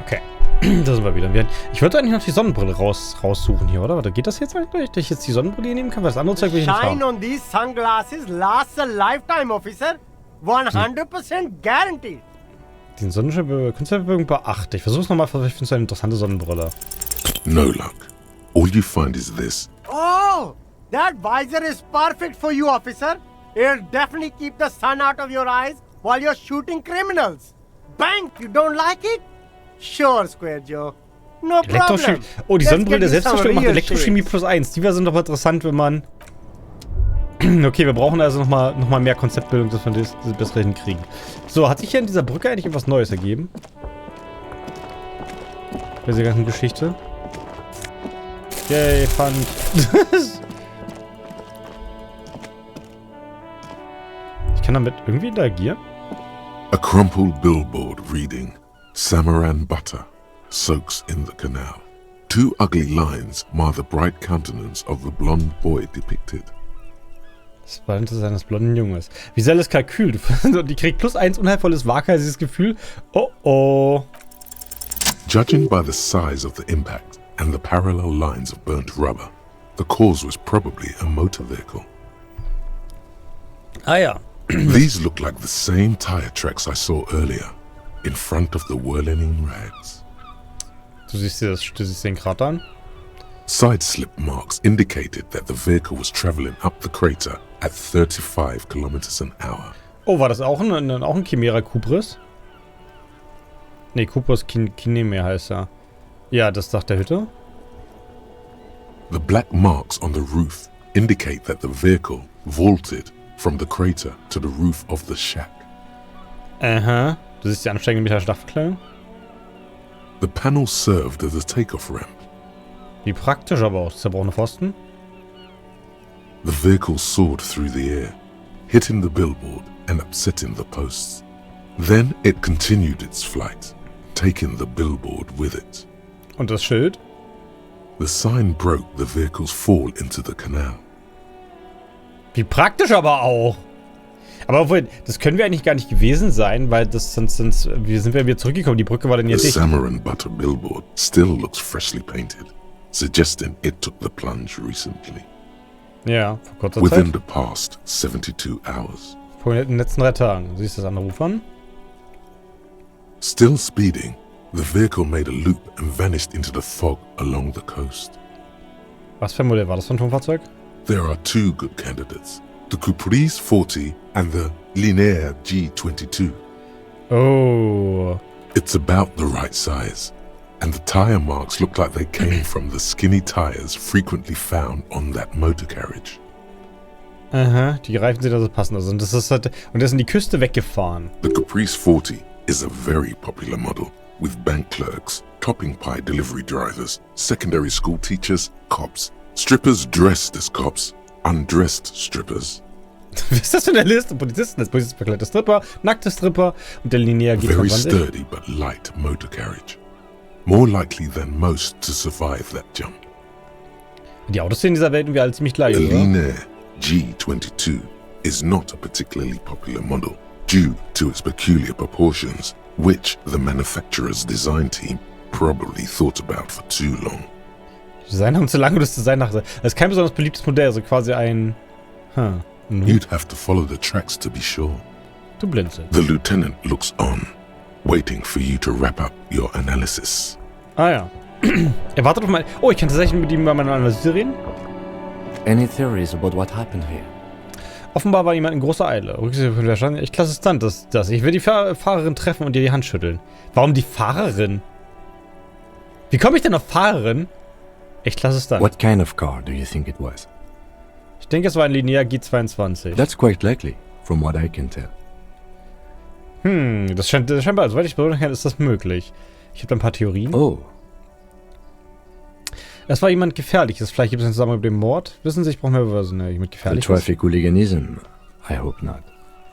Okay, da sind wir wieder. Ich wollte eigentlich noch die Sonnenbrille raussuchen hier, oder? Warte, geht das jetzt eigentlich, dass ich jetzt die Sonnenbrille nehmen kann? Weil das andere Zeug will ich nicht haben. Shine on these sunglasses lasts a lifetime, officer. 100% guaranteed. Den Sonnenschein Kunstwerkbögen beachte. Ich versuche es nochmal, vielleicht findest du eine interessante Sonnenbrille. No luck. All you find is this. Oh, that visor is perfect for you, officer. It'll definitely keep the sun out of your eyes while you're shooting criminals. Bank, you don't like it? Sure, Square Joe. No problem. Oh, die Sonnenbrille der Selbstzerstörung macht Elektrochemie +1. Die sind doch interessant, wenn man... Okay, wir brauchen also noch mal mehr Konzeptbildung, dass wir das besser hinkriegen. So, hat sich hier in dieser Brücke eigentlich etwas Neues ergeben? Bei dieser ganzen Geschichte. Yay, fun. Ich kann damit irgendwie interagieren? A crumpled billboard reading, Samaran butter soaks in the canal. Two ugly lines mar the bright countenance of the blonde boy depicted. Das war interessant, des blonden Junges. Visuelles Kalkül. Die kriegt +1 unheilvolles, waghalsiges Gefühl. Oh oh. Judging by the size of the impact and the parallel lines of burnt rubber, the cause was probably a motor vehicle. Ah ja. These look like the same tire tracks I saw earlier, in front of the whirling rags. Du siehst den Krater an? Side slip marks indicated that the vehicle was traveling up the crater at 35 kilometers an hour. Oh, war das auch ein Chimera Kubris? Ne, Kubris Kinemia heißt er. Ja, das Dach der Hütte. The black marks on the roof indicate that the vehicle vaulted from the crater to the roof of the shack. Aha. Du siehst die ansteigende metallische Dachverkleidung? The panel served as a takeoff ramp. Wie praktisch aber auch. Zerbrochene Pfosten. The vehicle soared through the air, hitting the billboard and upsetting the posts. Then it continued its flight, taking the billboard with it. Und das Schild? The sign broke the vehicle's fall into the canal. Wie praktisch aber auch. Aber obwohl, das können wir eigentlich gar nicht gewesen sein, weil das sonst sind wir wieder zurückgekommen. Die Brücke war dann ja The dicht. Samaran butter billboard still looks freshly painted, suggesting it took the plunge recently. Ja, vor kurzer Within Zeit. the past 72 hours. Vor den letzten 3 Tagen. Siehst du das andere Ufer an? Still speeding, the vehicle made a loop and vanished into the fog along the coast. Was für ein Modell war das Phantomfahrzeug? There are 2 good candidates, the Caprice 40 and the Linear G22. Oh. It's about the right size, and the tire marks look like they came from the skinny tires frequently found on that motor carriage. Aha, die Reifen sind also passend. Also, und das ist halt, und das sind die Küste weggefahren. The Caprice 40 is a very popular model, with bank clerks, topping pie delivery drivers, secondary school teachers, cops, strippers dressed as cops, undressed strippers. Was ist das für eine Liste? Polizisten, das polizistbekleidete Stripper, nackte Stripper und der Linear Very G20. sturdy but light motor carriage. More likely than most to survive that jump. Die Autos in dieser Welt sind wir alle ziemlich gleich, The oder? Linear G22 is not a particularly popular model due to its peculiar proportions, which the manufacturer's design team probably thought about for too long. Die Design haben zu lange das Design nach. Das ist kein besonders beliebtes Modell, also quasi ein. You'd have to follow the tracks to be sure. Du blinzeln. The lieutenant looks on, waiting for you to wrap up your analysis. Ah ja. Er wartet auf mal. Oh, ich kann tatsächlich mit ihm über meine Analyse reden. Any theories about what happened here? Offenbar war jemand in großer Eile. Rücksicht für Verstand. Echt klasse Stunt, das. Ich will die Fahrerin treffen und ihr die Hand schütteln. Warum die Fahrerin? Wie komme ich denn auf Fahrerin? Echt klasse Stunt. What kind of car do you think it was? Ich denke, es war ein Linear G22. That's quite likely, from what I can tell. Das scheinbar, soweit ich beurteilen kann, ist das möglich. Ich habe da ein paar Theorien. Oh. Es war jemand Gefährliches. Vielleicht gibt es einen Zusammenhang mit dem Mord. Wissen Sie, ich brauche mehr Beweise. Ne, jemand Gefährliches. Traffic hooliganism? I hope not.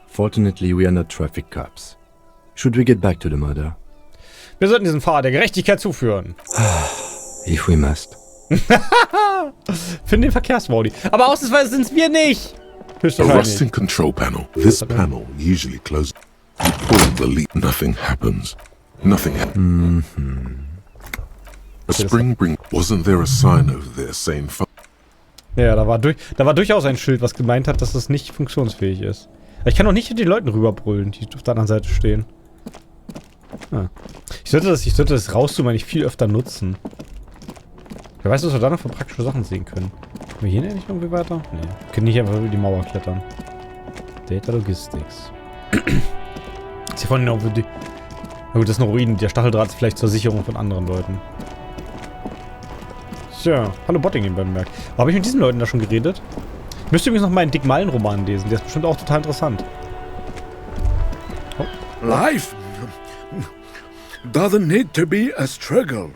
Fortunately, we are not traffic cops. Should we get back to the murder? Wir sollten diesen Fahrer der Gerechtigkeit zuführen. If we must. Finden den Verkehrsmodi. Aber ausnahmsweise sind es wir nicht. A Höchstwahrscheinlich. rusting control panel. This panel usually closes. You pull the lead, nothing happens. Nothing happened. A spring bring. Wasn't there a sign over there saying Ja, da war durchaus ein Schild, was gemeint hat, dass das nicht funktionsfähig ist. Ich kann auch nicht mit den Leuten rüberbrüllen, die auf der anderen Seite stehen. Ah. Ich sollte das rauszoomen eigentlich viel öfter nutzen. Wer weiß, was wir da noch für praktische Sachen sehen können. Können wir hier nicht irgendwie weiter? Nee. Wir können nicht einfach über die Mauer klettern. Data Logistics. Ist hier vorne noch für die... Na gut, das ist eine Ruine. Der Stacheldraht ist vielleicht zur Sicherung von anderen Leuten. Tja, hallo Botting bemerkt. Habe ich mit diesen Leuten da schon geredet? Ich müsste übrigens noch mal einen Dick Malen-Roman lesen. Der ist bestimmt auch total interessant. Oh. Life doesn't need to be a struggle.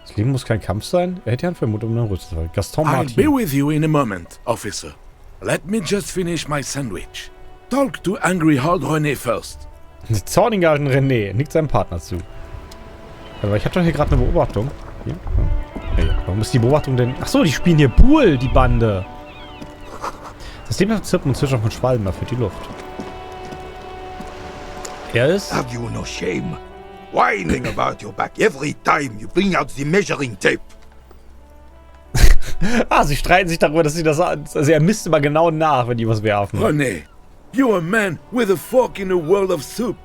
Das Leben muss kein Kampf sein. Er hätte ja einen Vermut um eine Rüstung. Gaston I'll Martin. be with you in a moment, officer. Let me just finish my sandwich. Talk to angry Hard René first. Der zornige alten René nickt seinem Partner zu. Aber ich habe doch hier gerade eine Beobachtung. Hier. Hey, warum ist die Beobachtung denn... Achso, die spielen hier Pool, die Bande. Das Leben Zirpen und Zwitschern von Schwalben erfüllt die Luft. Er ist... Have you no shame? Whining about your back every time you bring out the measuring tape. Sie streiten sich darüber, dass sie das... Also er misst immer genau nach, wenn die was werfen. René, you're a man with a fork in a world of soup.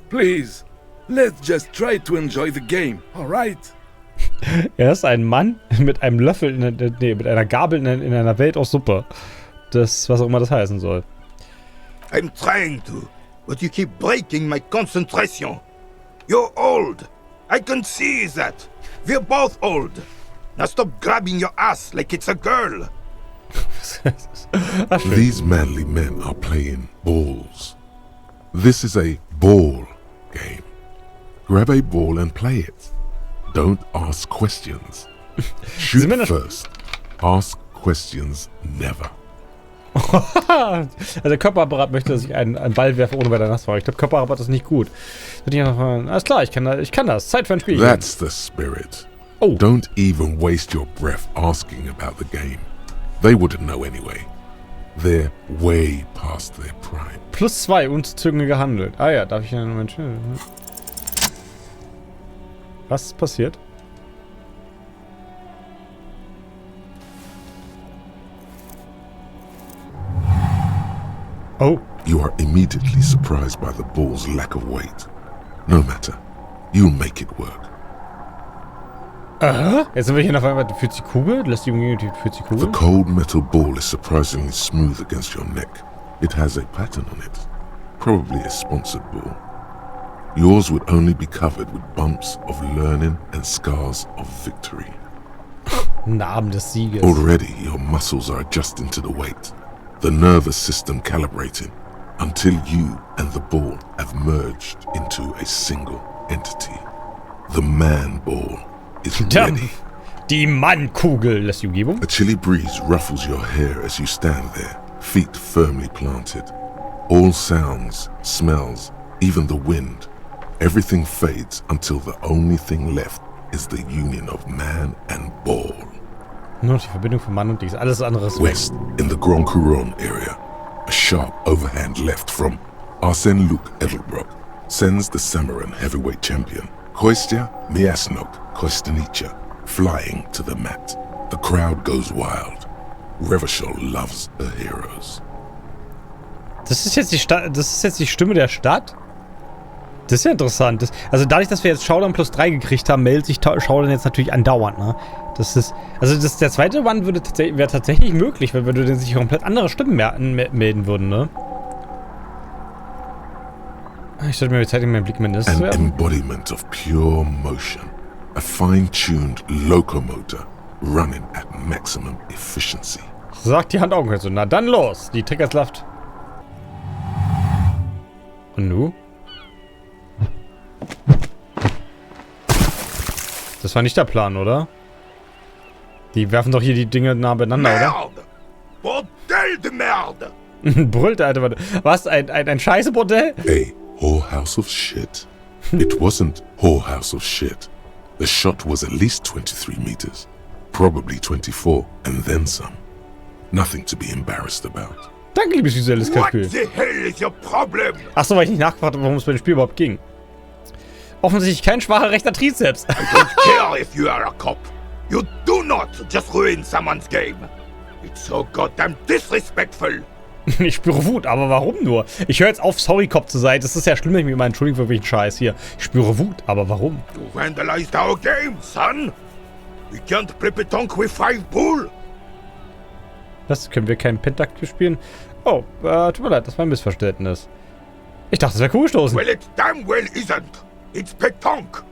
Please, let's just try to enjoy the game, alright? Er ist ein Mann mit einem Löffel, mit einer Gabel in einer Welt aus Suppe. Das, was auch immer das heißen soll. I'm trying to, but you keep breaking my concentration. You're old. I can see that. We're both old. Now stop grabbing your ass like it's a girl. These manly men are playing balls. This is a ball game. Grab a ball and play it. Don't ask questions. Shoot first. Ask questions never. Also der Körperapparat möchte, dass ich einen Ball werfe, ohne bei der nass war. Ich glaube, Körperapparat ist nicht gut. Alles klar, ich kann das. Zeit für ein Spiel. That's the spirit. Oh. Don't even waste your breath asking about the game. They wouldn't know anyway. They're way past their prime. +2 unzügige gehandelt. Ah ja, darf ich einen Moment... Was ist passiert? Oh. You are immediately surprised by the ball's lack of weight. No matter. You'll make it work. Aha. Jetzt sind wir hier noch einmal für die Kugel. Lässt die Umgebung für die Kugel. The cold metal ball is surprisingly smooth against your neck. It has a pattern on it. Probably a sponsored ball. Yours would only be covered with bumps of learning and scars of victory. Narben des Sieges. Already your muscles are adjusting to the weight. The nervous system calibrating until you and the ball have merged into a single entity. The man ball is ready. Die Mannkugel lässt die Umgebung. A chilly breeze ruffles your hair as you stand there, feet firmly planted. All sounds, smells, even the wind, everything fades until the only thing left is the union of man and ball. Nur die Verbindung von Mann und Dings. Alles andere ist weg. West, in the Grand Couronne area, a sharp overhand left from Arsène Luc Edelbrock sends the Samaran heavyweight champion, Kostya Miasnok Kostanicha, flying to the mat. The crowd goes wild. Revachol loves her heroes. Das ist jetzt die Stimme der Stadt? Das ist ja interessant. Also dadurch, dass wir jetzt Showdown +3 gekriegt haben, meldet sich Showdown jetzt natürlich andauernd, ne? Der zweite One wäre tatsächlich möglich, wenn wir sich komplett andere Stimmen melden würden, ne? Ich sollte mir die Zeit in meinen Blick mindestens An werfen. embodiment of pure motion. A fine-tuned locomotor running at maximum efficiency. Sagt die Hand-Augen-Kürze. Na dann los. Die Triggerslaft. Und nu? Das war nicht der Plan, oder? Die werfen doch hier die Dinge nah beieinander, oder? Merde! Bordel de merde! Brüllt der Alte. Was? Ein Scheiße-Bordell? A whorehouse of shit. It wasn't whorehouse of shit. The shot was at least 23 meters. Probably 24, and then some. Nothing to be embarrassed about. Danke, liebes visuelles What Kalkül. the hell is your problem? Achso, weil ich nicht nachgefragt habe, worum es bei dem Spiel überhaupt ging. Offensichtlich kein schwacher rechter Trizeps. I don't care if you are a cop. You do not just ruin someone's game. It's so goddamn disrespectful. Ich spüre Wut, aber warum nur? Ich höre jetzt auf, sorry, Cop zu sein. Das ist ja schlimm, wenn ich mich mal entschuldigen für welchen Scheiß hier. Ich spüre Wut, aber warum? You vandalized our game, son. We can't play petanque with 5 bull. Was? Können wir keinen Pentaktier spielen? Oh, tut mir leid, das war ein Missverständnis. Ich dachte, es wäre Kugelstoßen. Well, it damn well isn't. It's petanque.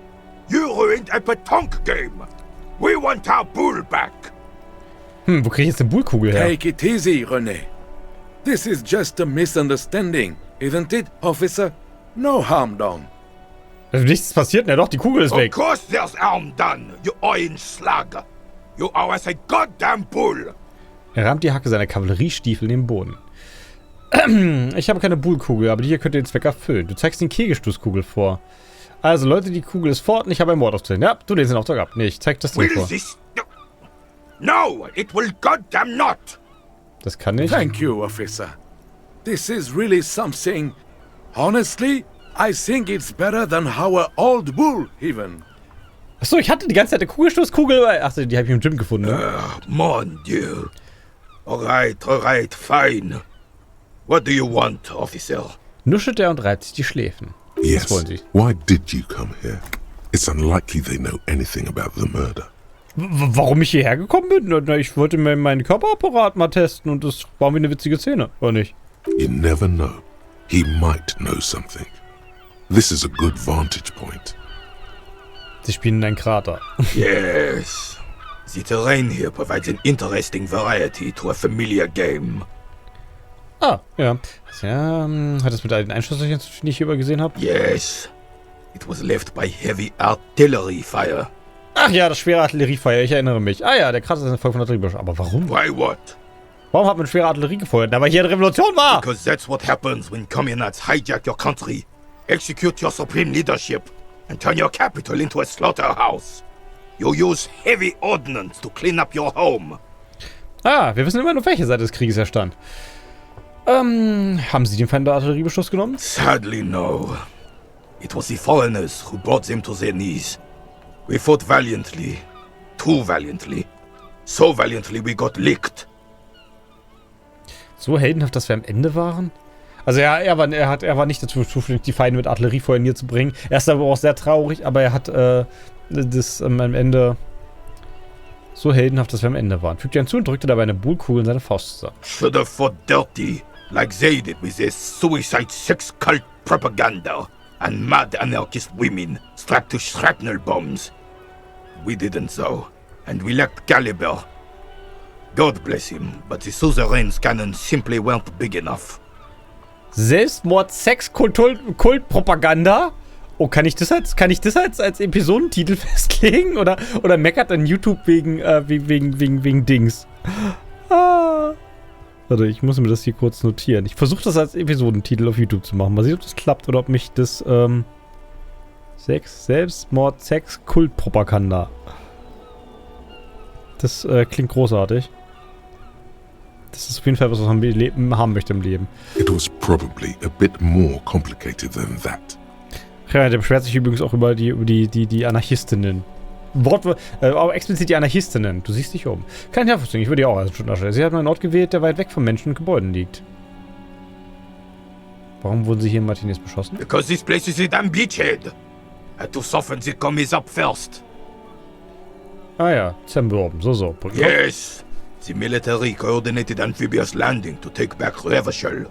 You ruined a petanque game. We want our bull back. Wo kriege ich jetzt eine Bullkugel her? Take it easy, René. This is just a misunderstanding, isn't it, officer? No harm done. Also nichts passiert, na doch, die Kugel ist Of weg. course there's harm done, you orange slug. You owe us a goddamn bull. Er rammt die Hacke seiner Kavalleriestiefel in den Boden. Ich habe keine Bullkugel, aber die hier könnte den Zweck erfüllen. Du zeigst den Kegelstoßkugel vor. Also Leute, die Kugel ist fort und ich habe einen Mord aufzusehen. Ja, du lehnst den Auftrag ab. Nee, ich zeig das Ding Will vor. this... No, it will goddamn not. Das kann nicht. Thank you, officer. This is really something. Honestly, I think it's better than our old bull, even. Achso, ich hatte die ganze Zeit eine Kugelstoßkugel bei... Achso, die habe ich im Gym gefunden. Ne? Mon Dieu. Alright, fine. What do you want, officer? Nuschelt er und reibt sich die Schläfen. Yes. Was wollen Sie? Why did you come here? It's unlikely they know anything about the murder. Warum ich hierher gekommen bin? Na, ich wollte mir meinen Körperapparat mal testen und das war wie eine witzige Szene, oder nicht? You never know. He might know something. This is a good vantage point. Sie spielen in einen Krater. Yes. The terrain here provides an interesting variety to a familiar game. Ah, ja. Ja, hat das mit all den Einschusslöchern zu tun, die ich hier übergesehen habe? Yes. It was left by heavy artillery fire. Ach ja, das schwere Artilleriefeuer, ich erinnere mich. Ah ja, der Krater ist eine Folge von Artilleriebeschuss. Aber warum? Why what? Warum hat man schwere Artillerie gefeuert? Da weil hier eine Revolution war! Because that's what happens when communards hijack your country, execute your supreme leadership, and turn your capital into a slaughterhouse. You use heavy ordnance to clean up your home. Ah, wir wissen immer nur, auf welcher Seite des Krieges er stand. Haben Sie den Feind der Artilleriebeschuss genommen? Sadly, no. It was the foreigners who brought them to their knees. We fought valiantly. Too valiantly. So valiantly we got licked. So heldenhaft, dass wir am Ende waren? Also ja, er war nicht dazu zuständig, die Feinde mit Artilleriefeuer niederzubringen. Er ist aber auch sehr traurig, aber er hat das am Ende so heldenhaft, dass wir am Ende waren. Fügte hinzu und drückte dabei eine Bullkugel in seine Faust zusammen. Should have fought dirty, like they did with their suicide sex cult propaganda and mad anarchist women strapped to shrapnel bombs. We didn't so, and we lacked caliber. God bless him, but the suzerain's cannons simply weren't big enough. Selbstmordsexkult-Propaganda? Oh, kann ich das als Episodentitel festlegen? Oder meckert dann YouTube wegen Dings? Ah. Warte, ich muss mir das hier kurz notieren. Ich versuche das als Episodentitel auf YouTube zu machen. Mal sehen, ob das klappt oder ob mich das, Selbstmordsexkult-Propaganda. Das, klingt großartig. Das ist auf jeden Fall was man haben möchte im Leben. It was probably a bit more complicated than that. Ja, der beschwert sich übrigens auch über die Anarchistinnen. Auch explizit die Anarchistinnen. Du siehst dich um. Kann ich nachvollziehen, ich würde ja auch als Stunden darstellen. Sie haben einen Ort gewählt, der weit weg von Menschen und Gebäuden liegt. Warum wurden sie hier in Martinez beschossen? Because this place is a damn beachhead. Had to soften the commies up first. Ah ja, zermürben, so. Yes, the military coordinated amphibious landing to take back Revachol.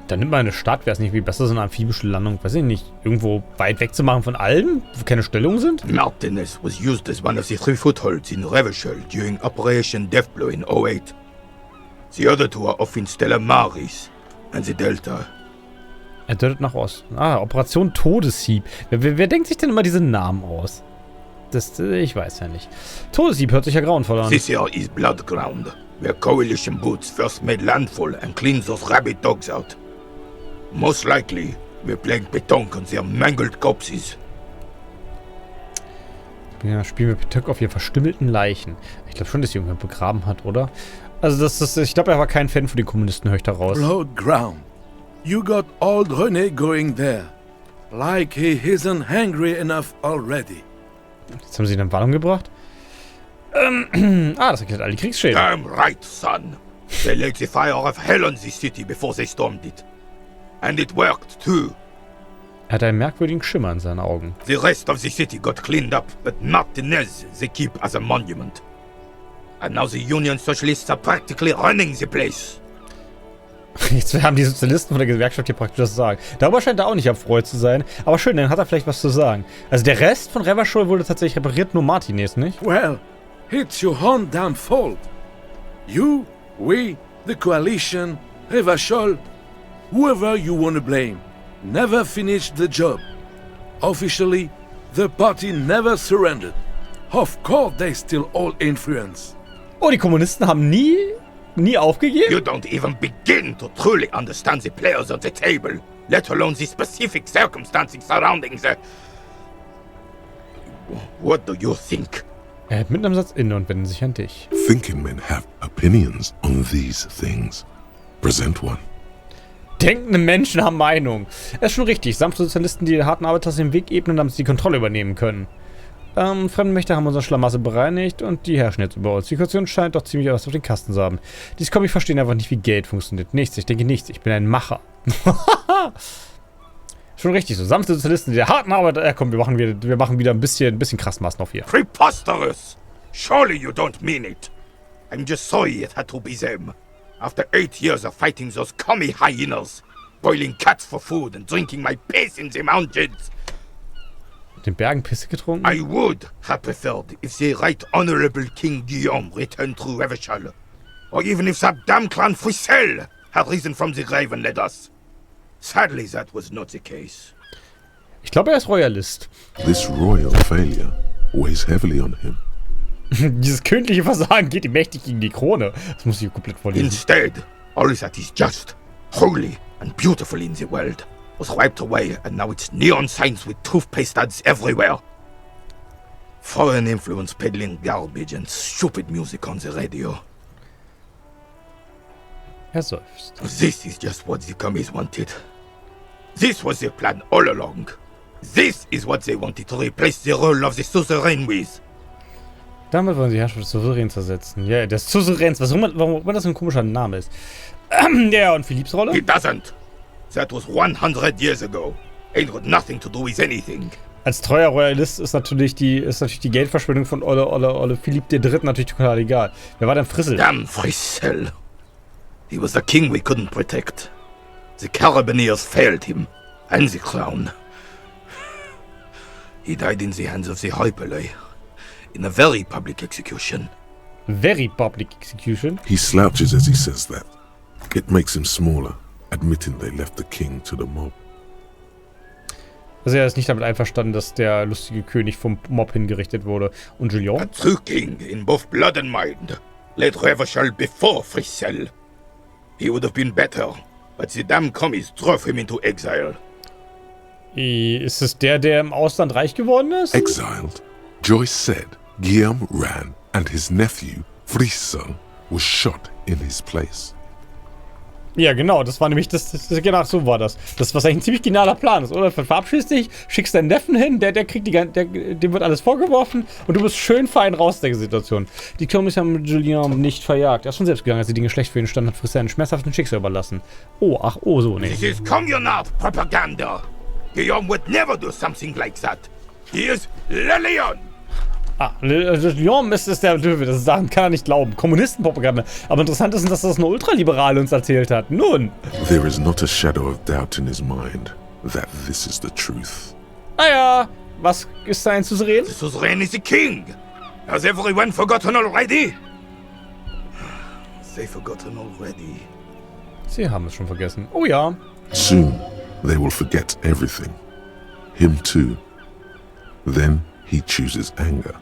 Dann nimmt man eine Stadt, wäre es nicht viel besser, so eine amphibische Landung, weiß ich nicht, irgendwo weit weg zu machen von allen, wo keine Stellungen sind? Martinez was used as one of the 3 footholds in Revachol during Operation Deathblow in 08. The other 2 are off in Stella Maris and the Delta. Er deutet nach Osten. Ah, Operation Todeshieb. Wer denkt sich denn immer diese Namen aus? Ich weiß ja nicht. Todeshieb hört sich ja grauenvoll an. This here is Blood Ground, where coalition boots first made landfall and cleaned those rabid dogs out. Most likely, we're playing petanque on their mangled corpses. Ja, spielen wir Petanque auf ihren verstümmelten Leichen. Ich glaube schon, dass sie irgendjemand begraben hat, oder? Also ich glaube, er war kein Fan von den Kommunisten, höre ich da raus. Blood ground. You got old René going there. Like he isn't hungry enough already. Jetzt haben sie ihn in Warnung gebracht. Das erklärt alle Kriegsschäden. Damn right, son. They laid the fire of hell on the city before they stormed it. And it worked, too. Er hat einen merkwürdigen Schimmer in seinen Augen. The rest of the city got cleaned up, but Martinez they keep as a monument. And now the Union Socialists are practically running the place. Jetzt haben die Sozialisten von der Gewerkschaft hier praktisch das Sagen. Darüber scheint er auch nicht erfreut zu sein. Aber schön, dann hat er vielleicht was zu sagen. Also der Rest von Revachol wurde tatsächlich repariert, nur Martinez, nicht? Well, it's your own damn fault. You, we, the coalition, Revachol, whoever you want to blame, never finished the job. Officially, the party never surrendered. Of course they still all influence. Oh, die Kommunisten haben nie aufgegeben? You don't even begin to truly understand the players at the table, let alone the specific circumstances surrounding the... What do you think? Er hält mitten am Satz inne und wendet sich an dich. Thinking men have opinions on these things. Present one. Denkende Menschen haben Meinung. Es ist schon richtig. Sanfte Sozialisten, die den harten Arbeiter den Weg ebnen, damit sie die Kontrolle übernehmen können. Fremde Mächte haben unsere Schlamassel bereinigt und die herrschen jetzt über uns. Die Situation scheint doch ziemlich was auf den Kasten zu haben. Dies kann ich verstehen einfach nicht, wie Geld funktioniert. Nichts, ich denke nichts. Ich bin ein Macher. Schon richtig so. Sanfte Sozialisten, die der harten Arbeiter... komm, wir machen wieder ein bisschen Krassmaßen auf hier. Preposterous! Surely you don't mean it. I'm just sorry it had to be them. After 8 years of fighting those commie hyenas, boiling cats for food and drinking my piss in the mountains. Den Bergen Pisse getrunken? I would have preferred if the Right Honorable King Guillaume returned through Revachol, or even if that damn clan Frissel had risen from the grave and led us. Sadly, that was not the case. Ich glaube, er ist Royalist. This royal failure weighs heavily on him. Dieses königliche Versagen geht ihm mächtig gegen die Krone. Das muss ich komplett vorlesen. Instead, all that is just, holy, and beautiful in the world was wiped away, and now it's neon signs with toothpaste ads everywhere. Foreign influence peddling garbage and stupid music on the radio. Er seufzt. This is just what the commies wanted. This was their plan all along. This is what they wanted to replace the role of the suzerain with. Damit wollen sie die Herrschaft des Souveräns ersetzen. Ja, des Souveräns. Warum das so ein komischer Name ist. Ja, und Philipps Rolle? It doesn't. That was 100 years ago. Ain't got nothing to do with anything. Als treuer Royalist ist natürlich die Geldverschwendung von Olle Philipp III. Natürlich total egal. Wer war denn Frissel? Damn Frissel. He was the king we couldn't protect. The Carabineers failed him. And the crown. He died in the hands of the Hyperlay. In a very public execution. Very public execution? He slouches as he says that. It makes him smaller, admitting they left the king to the mob. Also er ist nicht damit einverstanden, dass der lustige König vom Mob hingerichtet wurde. Und Julien? A true king in both blood and mind. Led Revachol before Frissel. He would have been better, but the damn commies drove him into exile. Ist es der im Ausland reich geworden ist? Exiled. Joyce said Guillaume ran and his nephew, Frissel, was shot in his place. Ja, genau, das war nämlich, genau, so war das. Das, was eigentlich ein ziemlich genialer Plan ist, oder? Verabschiedest dich, schickst deinen Neffen hin, dem wird alles vorgeworfen und du bist schön fein raus aus der Situation. Die Commies haben Julien nicht verjagt. Er ist schon selbst gegangen, als die Dinge schlecht für ihn standen, hat Frissel einen schmerzhaften Schicksal überlassen. Oh, so, nee. This is Communard-Propaganda. Guillaume would never do something like that. He is Leon. Leon ist der Löwe, das Sachen kann er nicht glauben. Kommunistenpropaganda. Aber interessant ist, dass das eine Ultraliberale uns erzählt hat. Nun. There is not a shadow of doubt in his mind that this is the truth. Naja, was ist sein Suzerän? The suzerain is the king. Has everyone forgotten already? They forgotten already. Sie haben es schon vergessen. Oh ja. Soon, they will forget everything. Him too. Then he chooses anger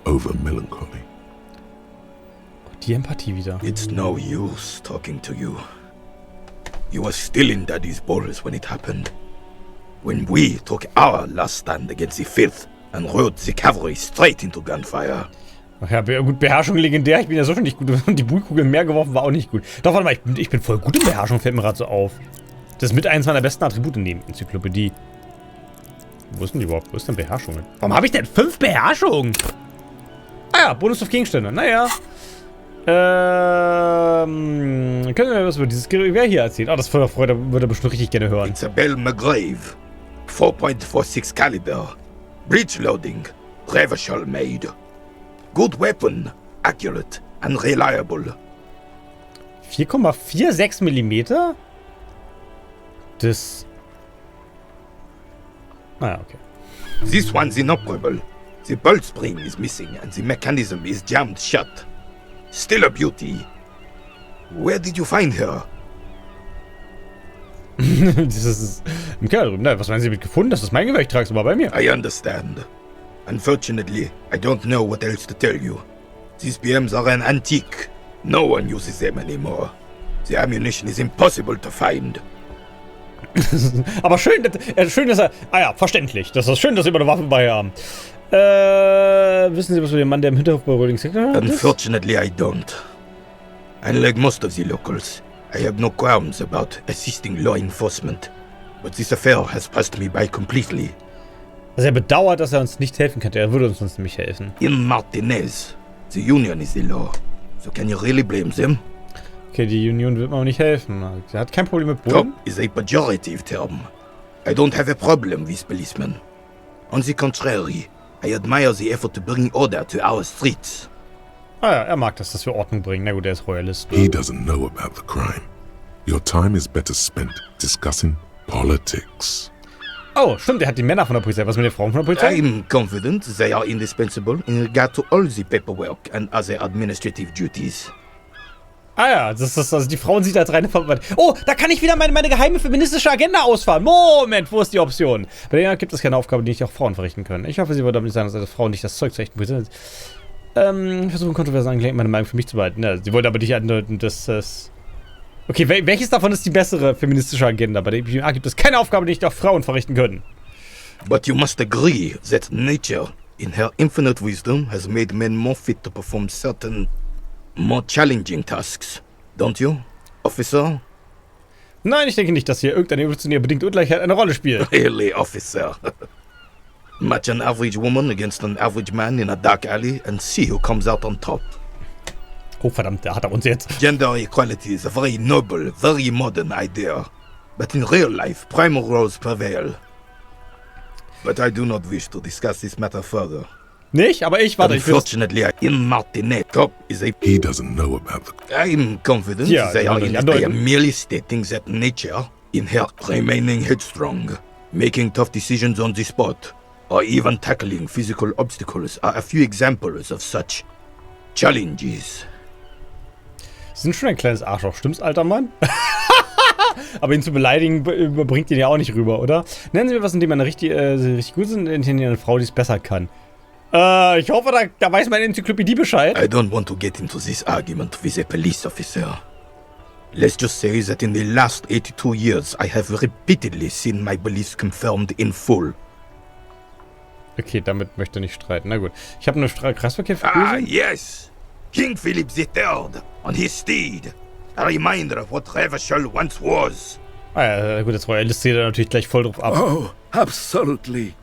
over melancholy. Die Empathie wieder. It's no use talking to you. You were still in Daddy's balls when it happened. When we took our last stand against the Fifth and rode the cavalry straight into gunfire. Ach ja, gut, Beherrschung legendär. Ich bin ja so schon nicht gut. Und die Bullkugel im Meer geworfen war auch nicht gut. Doch, warte mal, ich bin voll gut in Beherrschung, fällt mir gerade so auf. Das ist mit eins meiner besten Attribute in der Enzyklopädie. Wo ist denn die überhaupt? Wo ist denn Beherrschungen? Warum habe ich denn 5 Beherrschungen? Ah ja, Bonus auf Gegenstände. Naja. Können wir was über dieses Gewehr hier erzählen? Ah, das würde er bestimmt richtig gerne hören. It's a Bell McGrave. 4.46 caliber. Breech loading. Revachol made. Good weapon. Accurate and reliable. 4,46 Millimeter? Das... Naja, okay. This one's inoperable. The bolt spring is missing and the mechanism is jammed shut. Still a beauty. Where did you find her? Das ist ein Kerl drüben. Na, was meinen Sie mit gefunden? Das ist mein Gewehr, ich trage es aber bei mir. I understand. Unfortunately, I don't know what else to tell you. These BMs are an antique. No one uses them anymore. The ammunition is impossible to find. Aber schön, dass er... Ah ja, verständlich. Das ist schön, dass Sie immer eine Waffe bei haben. Wissen Sie, was für den Mann, der im Hinterhof bei Rolling Sector ist? Unfortunately, I don't. Unlike most of the locals, I have no qualms about assisting law enforcement. But this affair has passed me by completely. Also er bedauert, dass er uns nicht helfen könnte. Er würde uns sonst nämlich helfen. In Martinez, the union is the law. So can you really blame them? Okay, die Union wird mir auch nicht helfen. Er hat kein Problem mit Bullen. Top is a pejorative term. I don't have a problem with policemen. On the contrary, I admire the effort to bring order to our streets. Ah ja, er mag das, dass wir Ordnung bringen. Na gut, er ist Royalist. He doesn't know about the crime. Your time is better spent discussing politics. Oh, stimmt, er hat die Männer von der Polizei. Was mit den Frauen von der Polizei? I'm confident they are indispensable in regard to all the paperwork and other administrative duties. Ah ja, das ist also die Frauen sieht als reine Verwandte. Oh, da kann ich wieder meine geheime feministische Agenda ausfahren. Moment, wo ist die Option? Bei denen gibt es keine Aufgabe, die nicht auch Frauen verrichten können. Ich hoffe, sie wird damit sagen, dass Frauen nicht das Zeug zu echten Polizei sind. Versuchen kontroverse Angelegenheiten meine Meinung für mich zu behalten. Ja, sie wollte aber nicht andeuten, dass das... Okay, welches davon ist die bessere feministische Agenda? Bei der IPA gibt es keine Aufgabe, die nicht auch Frauen verrichten können. But you must agree that nature, in her infinite wisdom, has made men more fit to perform certain, more challenging tasks. Don't you, officer? Nein, ich denke nicht, dass hier irgendeine evolutionäre bedingte Ungleichheit eine Rolle spielt. Really, officer. Match an average woman against an average man in a dark alley and see who comes out on top. Oh verdammt, da hat er uns jetzt. Gender equality is a very noble, very modern idea. But in real life, primal roles prevail. But I do not wish to discuss this matter further. Nicht? Aber warte, Unfortunately, in Martinet, top is a... He doesn't know about the... I'm confident they are merely stating that nature, in her remaining headstrong, making tough decisions on the spot, or even tackling physical obstacles are a few examples of such challenges. Sie sind schon ein kleines Arschloch, stimmt's, alter Mann? Aber ihn zu beleidigen, bringt ihn ja auch nicht rüber, oder? Nennen Sie mir was, in dem man richtig gut sind, in dem eine Frau, die es besser kann. Ich hoffe, da weiß meine Enzyklopädie Bescheid. I don't want to get into this argument with a police officer. Let's just say that in the last 82 years, I have repeatedly seen my beliefs confirmed in full. Okay, damit möchte er nicht streiten. Na gut. Ich habe eine Kreisverkehr für Yes! King Philip III on his steed. A reminder of what Revachol once was. Ah ja, gut, jetzt Royalist zählt er natürlich gleich voll drauf ab. Oh, absolutely.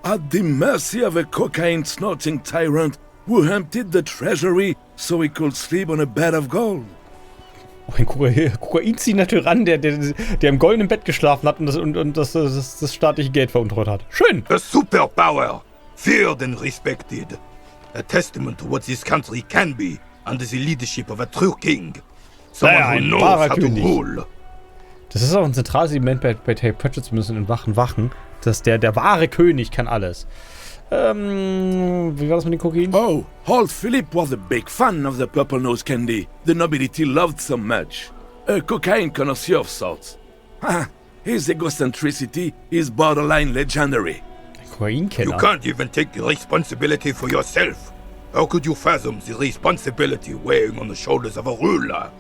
At the mercy of a cocaine-snorting tyrant who emptied the treasury so he could sleep on a bed of gold. Oh, ein kokainziehender Tyrann, der im goldenen Bett geschlafen hat und das staatliche Geld veruntreut hat. Schön! A superpower, feared and respected. A testament to what this country can be under the leadership of a true king. Someone who knows how to rule. Das ist auch ein zentrales Element bei Terry Pratchett, zumindest in Wachen, dass der wahre König kann alles. Wie war das mit den Kokain? Oh, old Philip was a big fan of the purple-nosed candy the nobility loved so much. A cocaine connoisseur of sorts. His egocentricity is borderline legendary. Kokainkenner. You can't even take the responsibility for yourself. How could you fathom the responsibility weighing on the shoulders of a ruler?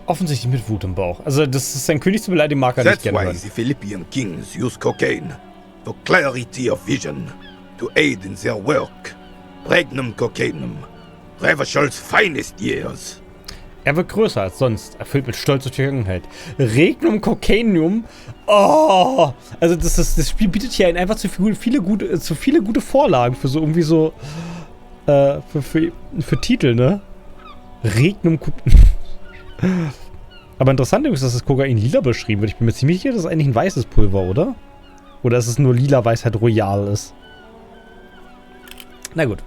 Offensichtlich mit Wut im Bauch. Also, das ist sein König zu beleidigen, mag er nicht gerne hören. That's why the Philippian kings use cocaine. For clarity of vision. To aid in their work. Regnum cocainum. Revachol's finest years. Er wird größer als sonst, erfüllt mit Stolz auf die Vergangenheit. Regnum Cocainium. Oh! Also das Spiel bietet hier einfach zu viele gute Vorlagen für so irgendwie so für Titel, ne? Regnum Cocainium. Aber interessant ist, dass das Kokain lila beschrieben wird. Ich bin mir ziemlich sicher, das ist eigentlich ein weißes Pulver, oder? Oder ist es nur lila, weil es halt royal ist? Na gut.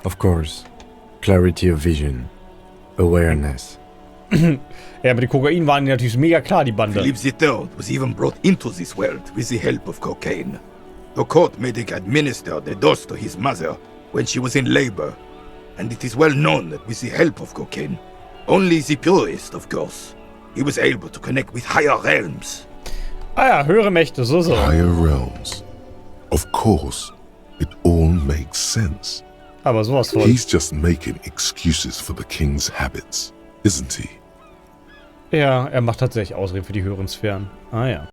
Of course. Clarity of vision. Awareness. Ja, aber die Kokain waren natürlich mega klar, die Bande. Philip III was even brought into this world with the help of cocaine. The court medic administered the dose to his mother when she was in labor, and it is well known that with the help of cocaine, only the purest, of course, he was able to connect with higher realms. Ah ja, höhere Mächte, so. Higher realms. Of course, it all makes sense. Aber sowas von. He's just making excuses for the king's habits, isn't he? Ja, er macht tatsächlich Ausreden für die höheren Sphären. Ah ja.